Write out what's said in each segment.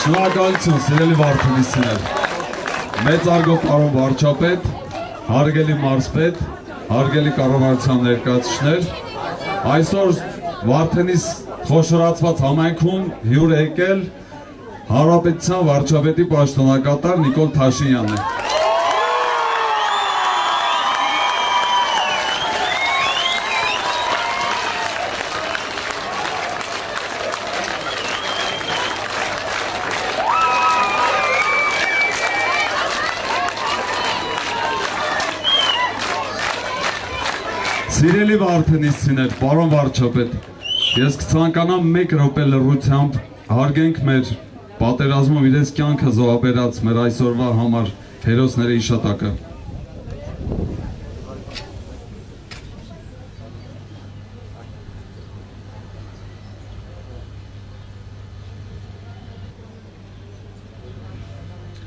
Շնորհակալություն, սիրելի վարդենիցներ, մեծ արգով պարոն վարչապետ, հարգելի մարզպետ, հարգելի կառավարության ներկայացուցիչներ, այսօր Վարդենիս խոշորացված համայնքում հյուր եկել Հանրապետության վարչապետի պաշտոնակատար Նիկոլ Փաշինյանն է։ Սիրելի վարդենիցներ, պարոն վարչապետ, ես կցանկանամ մեկ րոպե լռությամբ հարգենք մեր պատերազմով իրենց կյանքը զոհաբերած մեր այսօրվա համար հերոսների հիշատակը։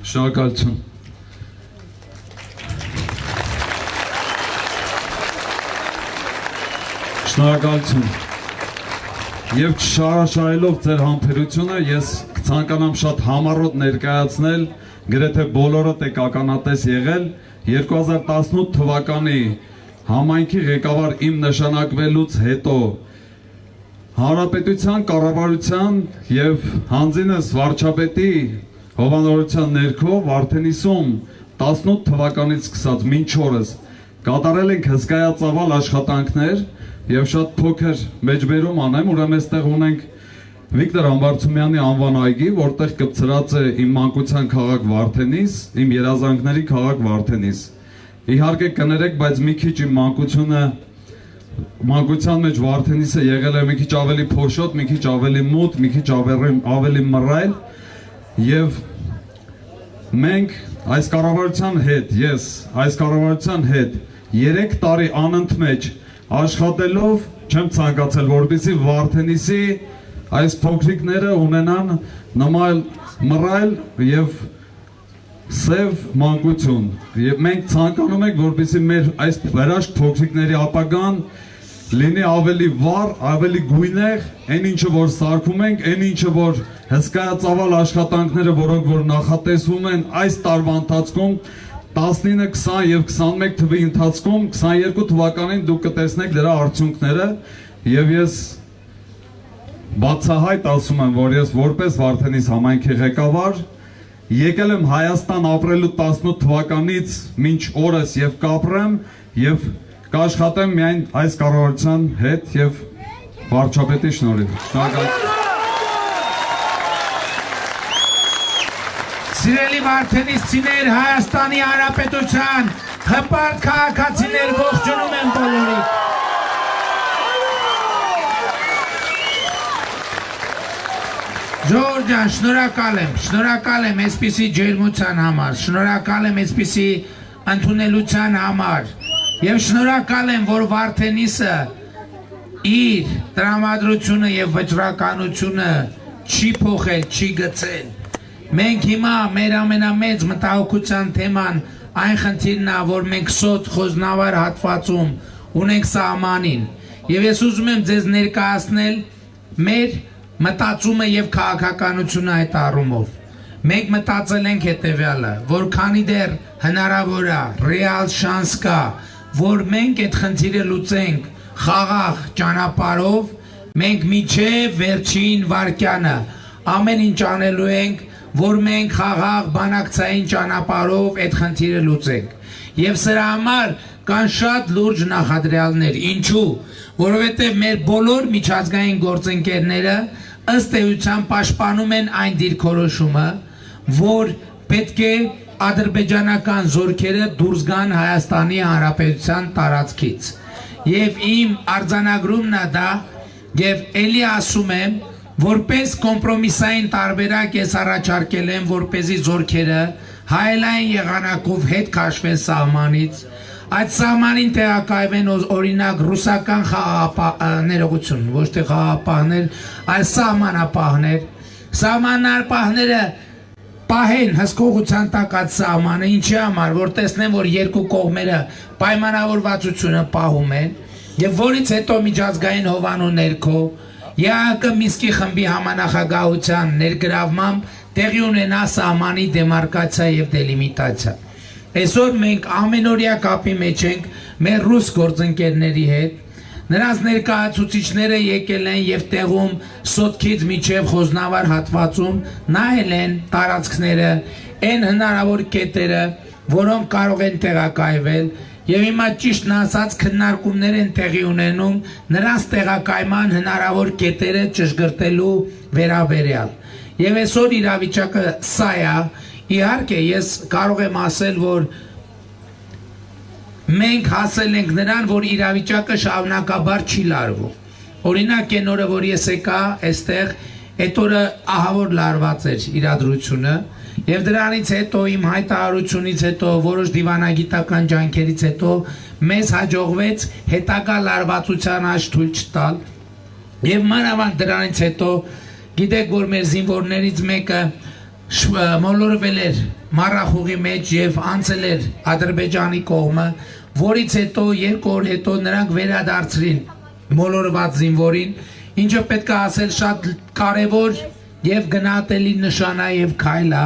Շնորհակալություն։ Շնորհակալություն։ Եվ չշարաշարելով ձեր համբերությունը, ես կցանկանամ շատ համառոտ ներկայացնել, գրեթե բոլորդ եք ականատես եղել 2018 թվականի համայնքի ղեկավար իմ նշանակվելուց հետո Հանրապետության կառավարության եւ հանձինս վարչապետի հովանորության ներքո Վարդենիսում 18 թվականից սկսած մինչ օրս կատարել ենք հսկայածավալ աշխատանքներ եւ շատ փոքր մեջբերում անեմ, ուրեմն այստեղ ունենք Վիկտոր Համբարձումյանի անվան այգի, որտեղ կպցրած է իմ մանկության քաղաք Վարդենիս, իմ երազանքների քաղաք Վարդենիս։ Իհարկե կներեք, բայց մի քիչ իմ մանկության մեջ Վարդենիսը եղել է մի քիչ ավելի փոշոտ, մի քիչ ավելի մութ, մի քիչ ավելի մռայլ եւ մենք այս կառավարության հետ, ես այս կառավարության հետ 3 տարի անընդմեջ աշխատելով չեմ ցանկացել, որպեսզի Վարդենիսի այս փոքրիկները ունենան նման մռայլ եւ սև մանկություն։ Եվ մենք ցանկանում ենք, որպեսզի մեր այս հրաշք փոքրիկների ապագան լինի ավելի վառ, ավելի գույնեղ, այն ինչը որ սարքում ենք, այն ինչը որ հսկայածավալ աշխատանքները, որոնք որ նախատեսվում են այս տարվա ընթացքում 19, 20 եւ 21 թվի ընթացքում 22 թվականին դուք կտեսնեք դրա արդյունքները եւ ես բացահայտ ասում եմ, որ ես որպես Վարդենիս համայնքի ղեկավար եկել եմ Հայաստան ապրելու 18 թվականից մինչ օրս եւ կապրեմ եւ կաշխատեմ միայն այս կառավարության հետ եւ վարչապետի շնորհիվ։ Շնորհակալություն։ Սիրելի վարդենիսցիներ, Հայաստանի Հանրապետության հպարտ քաղաքացիներ, ողջունում եմ բոլորիդ։ Ժողովուրդ ջան, շնորհակալ եմ այսպիսի ջերմության համար, շնորհակալ եմ այսպիսի ընդունելության համար եւ շնորհակալ եմ, որ Վարդենիսը իր տրամադրությունը եւ վճռականությունը չի փոխել, չի գցել։ Մենք հիմա մեր ամենամեծ մտահոգության թեման այն խնդիրն է, որ մենք սոտ խոզնավար հատվածում ունենք սահմանին եւ ես ուզում եմ ձեզ ներկայացնել մեր մտածումը եւ քաղաքականությունը այդ առումով։ Մենք մտածել ենք հետևյալը, որ քանի դեռ հնարավոր է, ռեալ շանս կա, որ մենք այդ խնդիրը լուծենք խաղաղ ճանապարհով, մենք միջև վերջին վարկյանը ամեն ինչ անելու ենք, որ մենք խաղաղ բանակցային ճանապարհով այդ խնդիրը լուծենք։ Եվ սրա համար կան շատ լուրջ նախադրյալներ։ Ինչու՞։ Որովհետև մեր բոլոր միջազգային գործընկերները ըստ էության պաշտպանում են այն դիրքորոշումը, որ պետք է ադրբեջանական զորքերը դուրս գան Հայաստանի Հանրապետության տարածքից։ Եվ իմ արձանագրումն է դա, եւ էլի ասում եմ, որպես կոմպրոմիսային տարբերակ ես առաջարկել եմ, որպեսզի զորքերը հայելային եղանակով հետ քաշվեն սահմանից, այդ սահմանին տեղակայվեն օրինակ ռուսական ներողություն, ոչ թե խաղաղապահներ, այլ սահմանապահներ, սահմանապահները պահեն հսկողության տակ այդ սահմանը, ինչի համար, որ տեսնեն, որ երկու կողմերը պայմանավորվածությունը պահում են, եւ որից հետո միջազգային հովանու ներքո ԵԱՀԿ Մինսկի խմբի համանախագահության ներգրավմամբ տեղի ունենա սահմանի դեմարկացիա եւ դելիմիտացիա։ Այսօր մենք ամենօրյա կապի մեջ ենք մեր ռուս գործընկերների հետ, նրանց ներկայացուցիչները եկել են եւ տեղում Սոտքից միջև Խոզնավար հատվածում նայել են տարածքները, այն հնարավոր կետերը, որոնք կարող են տեղակայվել, եւ հիմա ճիշտն ասած քննարկումներ են տեղի ունենում նրանց տեղակայման հնարավոր կետերը ճշգրտելու վերաբերյալ։ Եվ այսօր իրավիճակը սա է, իհարկե ես կարող եմ ասել, որ մենք հասել ենք նրան, որ իրավիճակը շարունակաբար չի լարվում։ Օրինակ այն օրը, որ ես եկա այստեղ, այդ օրը ահավոր լարված էր իրադրությունը, եւ դրանից հետո իմ հայտարարությունից հետո որոշ դիվանագիտական ջանքերից հետո մեզ հաջողվեց հետագա լարվածության աճ թույլ չտալ եւ մանավանդ դրանից հետո գիտեք, որ մեր զինվորներից մեկը մոլորվել էր մառախուղի մեջ եւ անցել էր Ադրբեջանի կողմը, որից հետո երկու օր հետո նրանք վերադարձրին մոլորված զինվորին, ինչը պետք է ասել շատ կարեւոր եւ գնահատելի նշան է եւ քայլ է,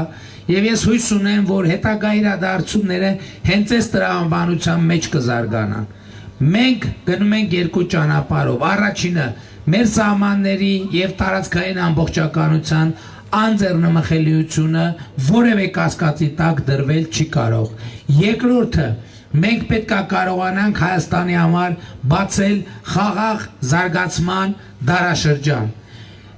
եւ ես հույս ունեմ, որ հետագա իրադարձությունները հենց այս տրամաբանության մեջ կզարգանան։ Մենք գնում ենք երկու ճանապարհով։ Առաջինը մեր սահմանների եւ տարածքային ամբողջականության անձեռնմխելիությունը որևէ կասկածի տակ դրվել չի կարող։ Երկրորդը մենք պետք է կարողանանք Հայաստանի համար բացել խաղաղ զարգացման դարաշրջան։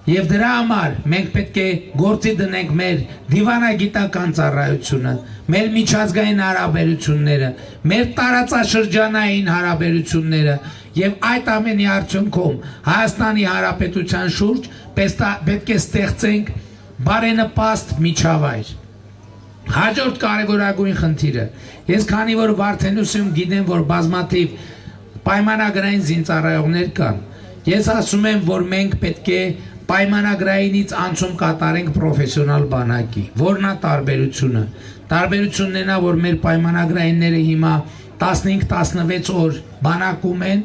Եվ դրա համար մենք պետք է գործի դնենք մեր դիվանագիտական ծառայությունը, մեր միջազգային հարաբերությունները, մեր տարածաշրջանային հարաբերությունները եւ այդ ամենի արդյունքում Հայաստանի Հանրապետության շուրջ պետք է ստեղծենք բարենպաստ միջավայր։ Հաջորդ կարևորագույն խնդիրը, ես քանի որ Վարդենոսում գիտեմ, որ բազմաթիվ պայմանագրային զինծառայողներ կան, ես ասում եմ, որ մենք պետք է պայմանագրայինից անցում կատարենք պրոֆեսիոնալ բանակի, որն է տարբերությունը։ Տարբերությունն է նա, որ մեր պայմանագրայինները հիմա 15-16 օր բանակում են,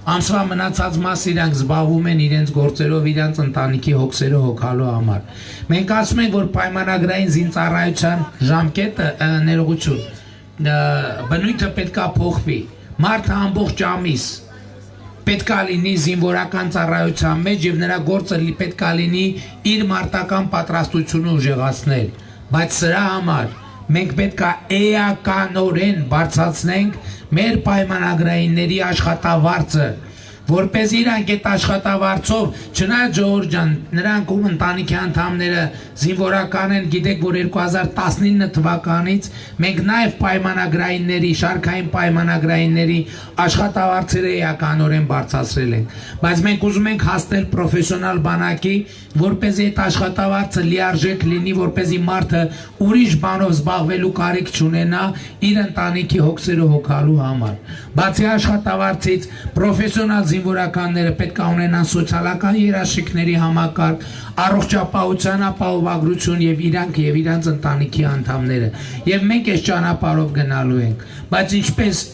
ամսվա մնացած մասը իրանք զբաղվում են իրենց գործերով, իրենց ընտանիքի հոգսերը հոգալու համար։ Մենք ասում ենք, որ պայմանագրային զինծառայության ժամկետը ներողություն, բնույթը պետք է փոխվի։ Մարդը ամբողջ ամիս պետք է լինի զինվորական ծառայության մեջ եւ նրա գործը պետք է լինի իր մարտական պատրաստությունը ուժեղացնել, բայց սրա համար մենք պետք է էականորեն բարձրացնենք մեր պայմանագրայինների աշխատավարձը, որպես իրանք այդ աշխատավարձով, չնայած Ժողովուրդ ջան, նրանք ում ընտանիքի անդամները զինվորական են, գիտեք, որ 2019 թվականից մենք նաև պայմանագրայինների, շարքային պայմանագրայինների աշխատավարձերը էականորեն բարձրացրել ենք, բայց մենք ուզում ենք հասնել պրոֆեսիոնալ բանակի, որպեսզի այդ աշխատավարձը լիարժեք լինի, որպեսզի մարդը ուրիշ բանով զբաղվելու կարիք չունենա իր ընտանիքի հոգսերը հոգալու համար։ Բացի աշխատավարձից, պրոֆեսիոնալ զինվորականները պետք է ունենան սոցիալական երաշխիքների համակարգ, առողջապահության ապահովագրություն եւ իրանք եւ իրանց ընտանիքի անդամները։ Եվ մենք այս ճանապարհով գնալու ենք, բայց ինչպես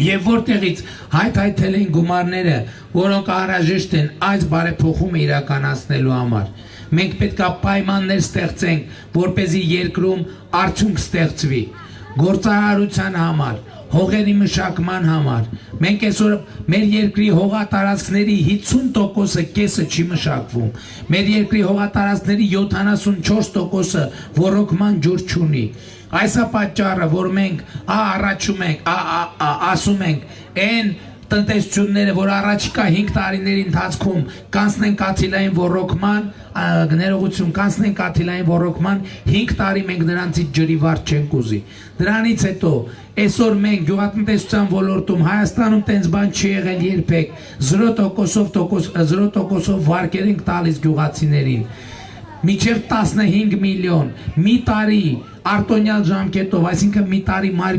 եւ որտեղից հայթայթել են գումարները, որոնք անհրաժեշտ են այս բարեփոխումը իրականացնելու համար։ Մենք պետք է պայմաններ ստեղծենք, որպեսզի երկրում արդյունք ստեղծվի, գործարարության համար, հողերի մշակման համար։ Մենք այսօր մեր երկրի հողատարածքների 50%-ը կեսը չի մշակվում։ Մեր երկրի հողատարածքների 74%-ը ոռոգման ջուր չունի։ Այս է պատճառը, որ մենք առաջում ենք, ասում ենք, այն տնտեսությունները, որ առաջիկա 5 տարիների ընթացքում կանցնեն կաթիլային ոռոգման, ներողություն, կանցնեն կաթիլային ոռոգման, 5 տարի մենք նրանցից ջրի վարձ չենք ուզի։ Դրանից հետո այսօր մենք գյուղատնտեսության ոլորտում Հայաստանում տենց բան չի եղել երբեք, 0%-ով վարկեր ենք տալիս գյուղացիներին։ Մինչև 15 միլիոն մի տարի արտոնյալ ժամկետով, այսինքն մի տարի մայր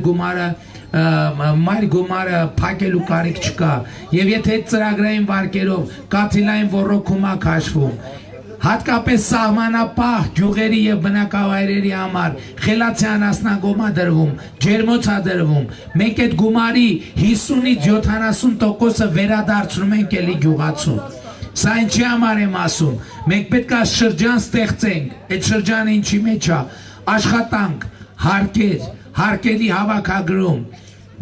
գումարը փակելու կարիք չկա, եւ եթե ծրագրային վարկերով կաթիլային ոռոգում է քաշվում, հատկապես սահմանապահ գյուղերի եւ բնակավայրերի համար խելացի անասնագոմ է դրվում, ջերմոց է դրվում, մենք այդ գումարի 50-ից 70%-ը վերադարձնում ենք էլի գյուղացուն։ Սա ինչի համար եմ ասում, մենք պետք է շրջան ստեղծենք, այդ շրջանը ինչի մեջ է, աշխատանք, հարկերի հավաքագրում,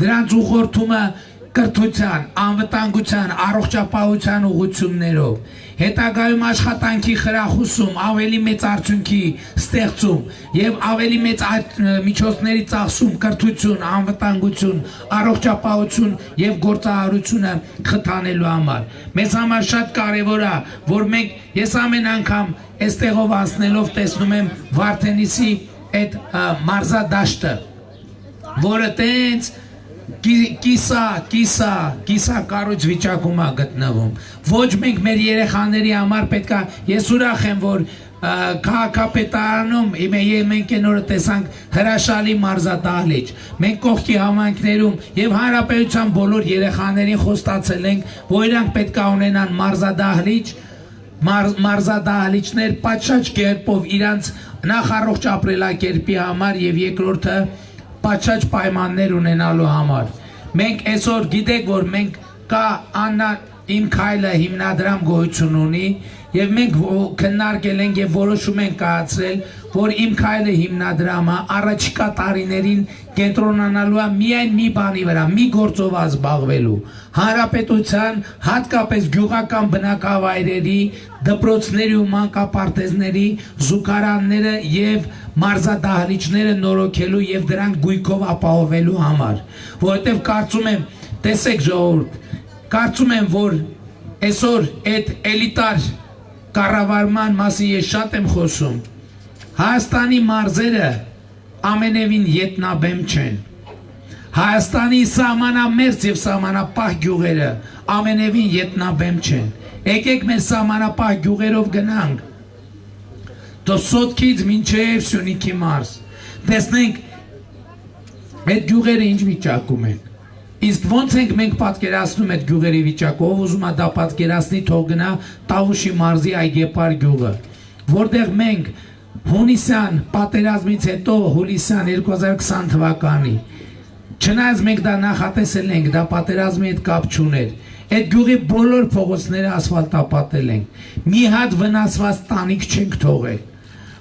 դրանց ուղղորդումը կրթության, անվտանգության, առողջապահության ուղղություններով, հետագայում աշխատանքի խրախուսում, ավելի մեծ արդյունքի ստեղծում եւ ավելի մեծ միջոցների ծախսում կրթություն, անվտանգություն, առողջապահություն եւ գործարարությունը խթանելու համար։ Մեզ համար շատ կարեւոր է, որ մենք ես ամեն անգամ այստեղով անցնելով տեսնում եմ Վարդենիսի այդ մարզադաշտը, որը տենց կիսա կարոջ վիճակում է գտնվում։ Ոչ մենք մեր երեխաների համար պետք է, ես ուրախ եմ, որ քաղաքապետարանում մենք նորը տեսանք հրաշալի մարզադահլիճ։ Մենք կողքի համայնքներում եւ հանրապետության բոլոր երեխաներին խոստացել ենք, որ իրանք պետք է ունենան մարզադահլիճներ պատշաճ կերպով իրանց նախ առողջ ապրելակերպի համար եւ երկրորդը պատշաճ պայմաններ ունենալու համար։ Մենք այսօր գիտեք, որ մենք կա Աննա իմ քայլը հիմնադրամ գոյություն ունի եւ մենք քննարկել ենք եւ որոշում ենք կայացրել, որ իմ քայլը հիմնադրամը առաջիկա տարիներին կենտրոնանալու է միայն մի բանի վրա, մի գործով զբաղվելու։ Հանրապետության, հատկապես գյուղական բնակավայրերի, դպրոցների ու մանկապարտեզների, զուգարանները եւ մարզադահլիճները նորոգելու եւ դրանք գույքով ապահովելու համար, որովհետեւ կարծում եմ, տեսեք ժողովուրդ, կարծում եմ, որ այսօր այդ էլիտար կառավարման մասին ես շատ եմ խոսում։ Հայաստանի մարզերը ամենևին ետնաբեմ չեն։ Հայաստանի սահմանամերձ եւ սահմանապահ գյուղերը ամենևին ետնաբեմ չեն։ Եկեք մեր սահմանապահ գյուղերով գնանք Դոսոտքից մինչև Սյունիքի մարզ, տեսնենք այդ գյուղերը ինչ վիճակում են։ Իսկ ոնց ենք մենք պատկերացնում այդ գյուղերի վիճակը, ով ուզում է դա պատկերացնի, թող գնա Տավուշի մարզի Այգեպար գյուղը, որտեղ մենք հունիսյան պատերազմից հետո հուլիսյան 2020 թվականի, չնայած մենք դա նախատեսել ենք, դա պատերազմի հետ կապ չուներ, այդ գյուղի բոլոր փողոցները ասֆալտապատել ենք, մի հատ վնասված տանիք չենք թողել,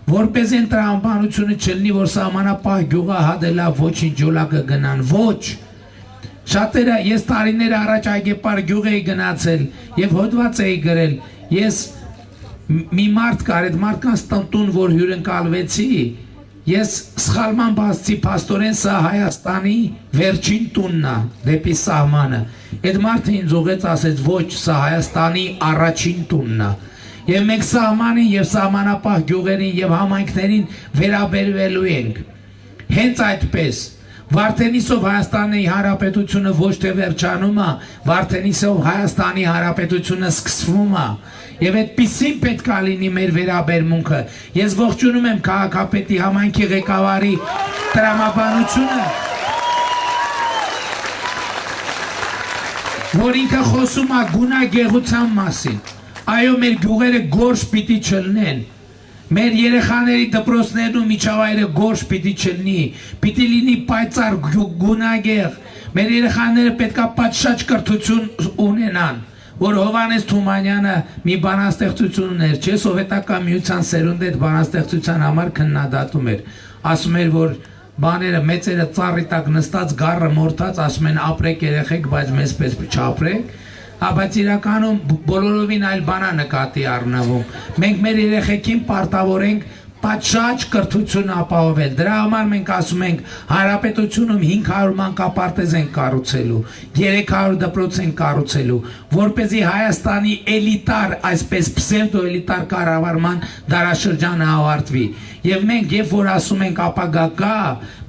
որպես այն տրամաբանությունը չլինի, որ սահմանապահ գյուղը հադելա ոչինչ ջոլակը գնան, ոչ։ Շատերը ես տարիներ առաջ Այգեպար գյուղ էի գնացել եւ հոդված էի գրել, ես մի մարդ կար, այդ մարդկանց տուն, որ հյուրընկալվեցի, ես սխալման բացի փաստորեն սա Հայաստանի վերջին տունն է դեպի սահմանը։ Այդ մարդը ինձ ուղեց, ասեց ոչ, սա Հայաստանի առաջին տունն է։ Եվ մենք սահմանին եւ սահմանապահ գյուղերին եւ համայնքներին վերաբերվելու ենք։ Հենց այդպես Վարդենիսով Հայաստանի Հանրապետությունը ոչ թե վերջանում է, Վարդենիսով Հայաստանի Հանրապետությունը սկսվում է։ Եվ այդպիսին պետք է լինի մեր վերաբերմունքը։ Ես ողջունում եմ քաղաքապետի համայնքի ղեկավարի տրամաբանությունը, որ ինքը խոսում է գունագեղության մասին։ Այո, մեր գյուղերը գորշ պիտի չլինեն։ Մեր երեխաների դպրոցներն ու միջավայրը գորշ պիտի չլինի, պիտի լինի պայծառ գունագեղ։ Մեր երեխաները պետք է պատշաճ կրթություն ունենան, որ Հովանես Թումանյանը մի բանաստեղծություն ուներ, չէ, սովետական միության սերունդը այդ բանաստեղծության համար քննադատում էր, ասում էր, որ բաները մեծերը ծառի տակ նստած գառը մորթած, ասում են ապրեք երեխեք, բայց մեզ պես չապրեք, բայց իրականում բոլորովին այլ բան է նկատի առնվում։ Մենք մեր երեխեքին պարտավորենք պատշաճ կրթություն ապահովել։ Դրա համար մենք ասում ենք հանրապետությունում 500 մանկապարտեզ են կառուցելու, 300 դպրոց են կառուցելու, որպեսզի Հայաստանի էլիտար, այսպես պսևդոէլիտար կառավարման դարաշրջանը ավարտվի։ Եվ մենք, երբ որ ասում ենք ապագա կա,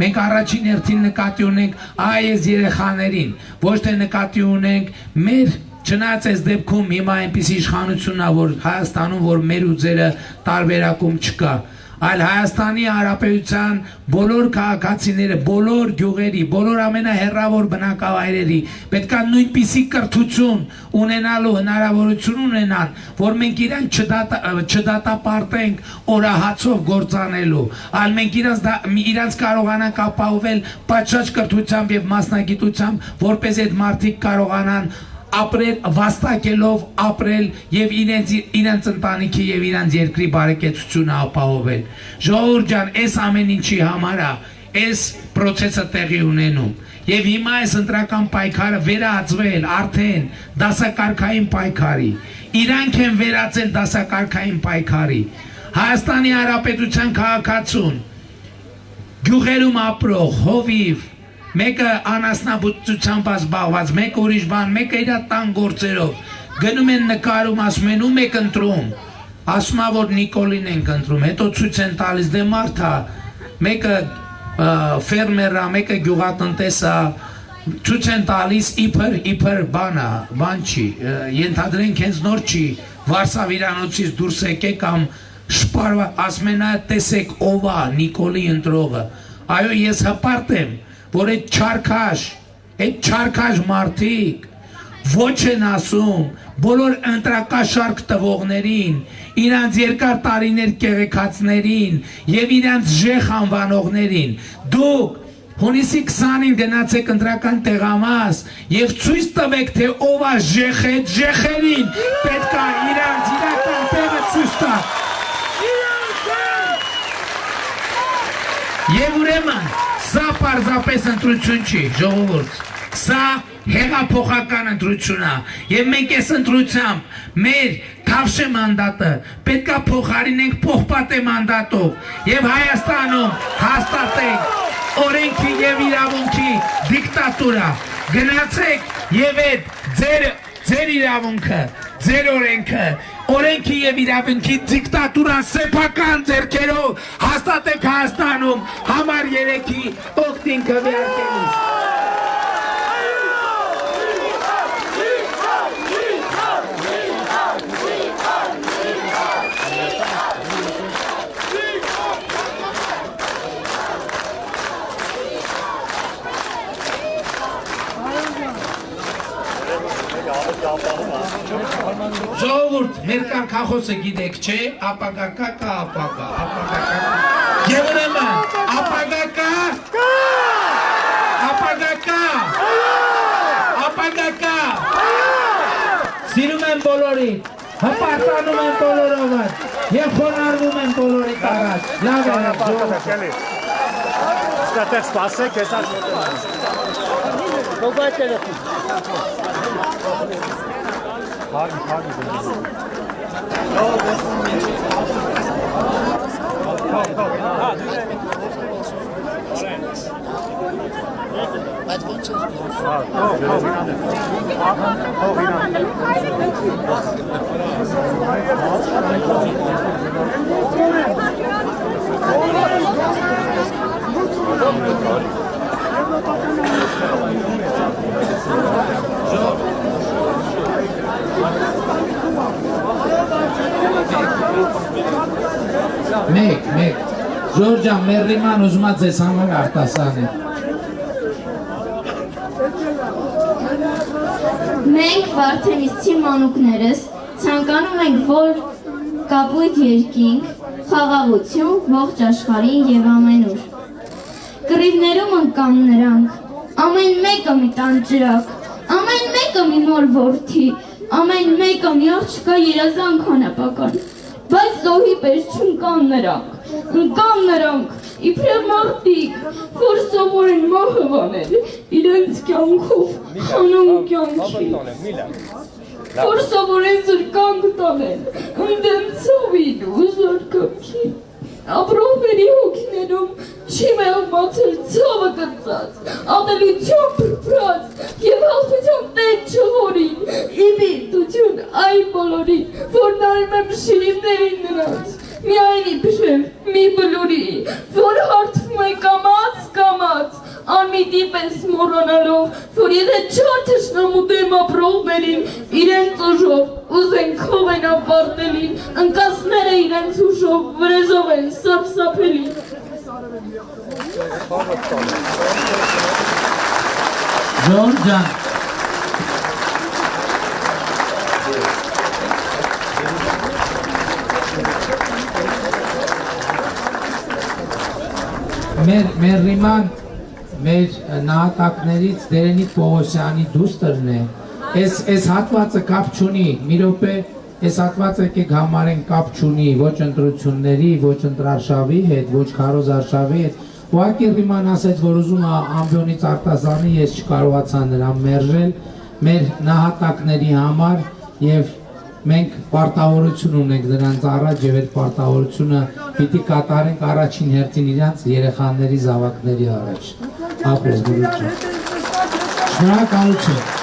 մենք առաջին հերթին նկատի ունենք այս երեխաներին, ոչ թե նկատի ունենք մեր Չնայած այս դեպքում հիմա այնպիսի իշխանություն է, որ Հայաստանում, որ մեր ու ձերը տարբերակում չկա, այլ Հայաստանի Հանրապետության բոլոր քաղաքացիները, բոլոր գյուղերի, բոլոր ամենահեռավոր բնակավայրերի պետք է նույնպիսի կրթություն ունենալու հնարավորություն ունենան, որ մենք իրենք չդատապարտենք օրահացով գործանելու, այլ մենք իրենց կարողանանք ապահովել պատշաճ կրթությամբ եւ մասնագիտությամբ, որպես այդ մարդիկ կարողանան ապրել վաստակելով ապրել եւ իրենց ընտանիքի եւ իրենց երկրի բարեկեցությունը ապահովել։ Ժողովուրդ ջան, այս ամեն ինչի համար է այս process-ը տեղի ունենում։ Եվ հիմա այս ընտրական պայքարը վերածվել արդեն դասակարգային պայքարի։ Իրանք են վերածել դասակարգային պայքարի։ Հայաստանի Հանրապետության քաղաքացուն գյուղերում ապրող հովիվ մեկը անասնաբուծությամբ զբաղված, մեկը ուրիշ բան, մեկը իր տան գործերով գնում են նկարում, ասում են ում եք ընտրում, ասում է որ Նիկոլին ենք ընտրում, հետո ցույց են տալիս դե մարդ է, մեկը ֆերմեր է, մեկը գյուղատնտես է, ցույց են տալիս իբր բան չի, ենթադրենք հենց նոր չի, Վարշավ իրանոցից դուրս եկե կամ շպարվա, ասում են տեսեք ով է Նիկոլի ընտրողը, այո ես հպարտ եմ, որ այդ չարքաշ մարդիկ ոչ են ասում բոլոր ընտրակաշարք տվողներին, իրանց երկար տարիներ կեղեքածներին եւ իրանց ժեխ անվանողներին, դուք հունիսի 20-ին գնացեք ընտրական տեղամաս եւ ցույց տվեք թե ով է ժեխերին պետք է իրանց իրական տեղը ցույց տա։ Եվ ուրեմն սա պարզապես ընտրություն չի, ժողովուրդ, սա հեղափոխական ընտրություն է, և մենք այս ընտրությամբ մեր թավշե մանդատը պետք է փոխարինենք պողպատե մանդատով և Հայաստանում հաստատենք օրենքի և իրավունքի դիկտատուրա, գնացեք և այդ ձեր իրավունքը, ձեր օրենքը, օրենքի և իրավունքի դիկտատուրան սեփական ձեռքերով հաստատեք Հայաստանում համար 3-ի օգտին քվեարկելիս։ Ժողովուրդ, մեր կարգախոսը գիտեք, չէ, ապագա կա, ապագա, և ուրեմն, ապագա կա, սիրում են բոլորին, հպարտանում են բոլորովը, և խոնարհվում են բոլորիդ առաջ, լավ է, ժողովուրդ։ Ստեղ սպասեք, ես Ո՞վ է տելեֆոն։ Մեկ, Ժորժան, մերրիման ուզումա ձեզ համար արտասան է։ Մենք Վարդենիսցի մանուկներս ցանկանում ենք, որ կապույտ երկինք, խաղաղություն, ողջ աշխարհին եւ ամենուր։ Կռիվներում ընկան նրանք, ամեն մեկը մի տան ջրակ, ամեն մեկը մի նոր որդի, Ամեն մեկը միեղ չկա երազանք հանապական, բայց զոհի պես չընկան նրանք, իբրև մարդիկ, որ սովոր են մահը վանել իրենց կյանքով, հանուն կյանքի, որ սովոր են զրկանք տանել, ընդեմ ծովին ու զրկանքին, ապրողների հոգիներում չի մեղմացել ցավը կծած, ատելություն փրփրած և հաղթության տեղ չհորին, իբիրտություն այն բոլորին, որ նայում եմ շիրիմներին նրանց, միայն իբրև մի բլուրի, որ հարթվում է կամաց, անմիտի պես մոռանալով, որ եթե չար թշնամուտեմ ապրողներին իրենց ուժով ուզեն քովեն ապարտելին, ընկածները իրենց ուժով վրեժով են սարսափելին։ Ժորժ ջան, մեր ռիման մեր նահատակներից Դերենիկ Պողոսյանի դուստրն է, այս հատվածը կապ չունի, մի րոպե, այս հատվածը եկեք համարեն կապ չունի ոչ ընտրությունների, ոչ ընտրարշավի հետ, ոչ քարոզարշավի հետ, ուղղակի ռիման ասեց, որ ուզում է ամբիոնից արտասանի, ես չկարողացա նրան մերժել մեր նահատակների համար և մենք պարտավորություն ունենք նրանց առաջ և այդ պարտավորությունը պիտի կատարենք առաջին հերթին իրանց երեխաների զավակների առաջ։ Ապրես բուրուջը։ Շնորհակալություն։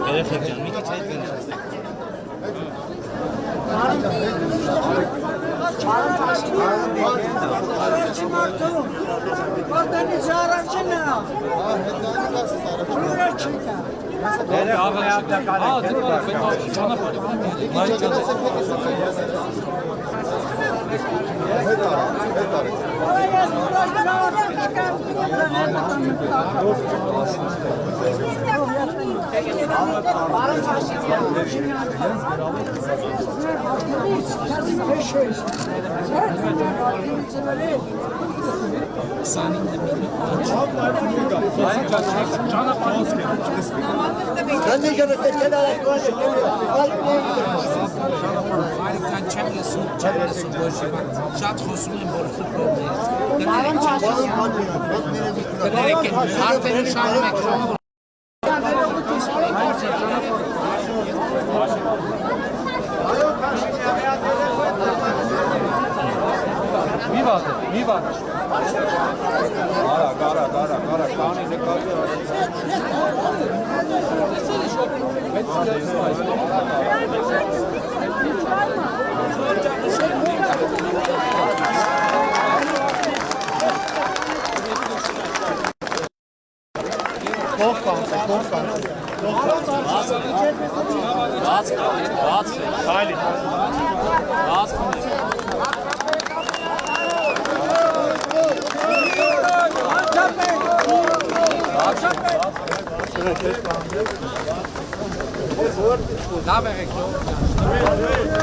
Երեխեք ջան, մի քիչ հետ գնաց։ Առաջի մարդու, որտեղից առաջին է։ Ուրը չի կա։ Շատ խոսում եմ որ ֆուտբոլն է։ Արդեն շարում եք ժողովուրդ։ Լավ եղեք։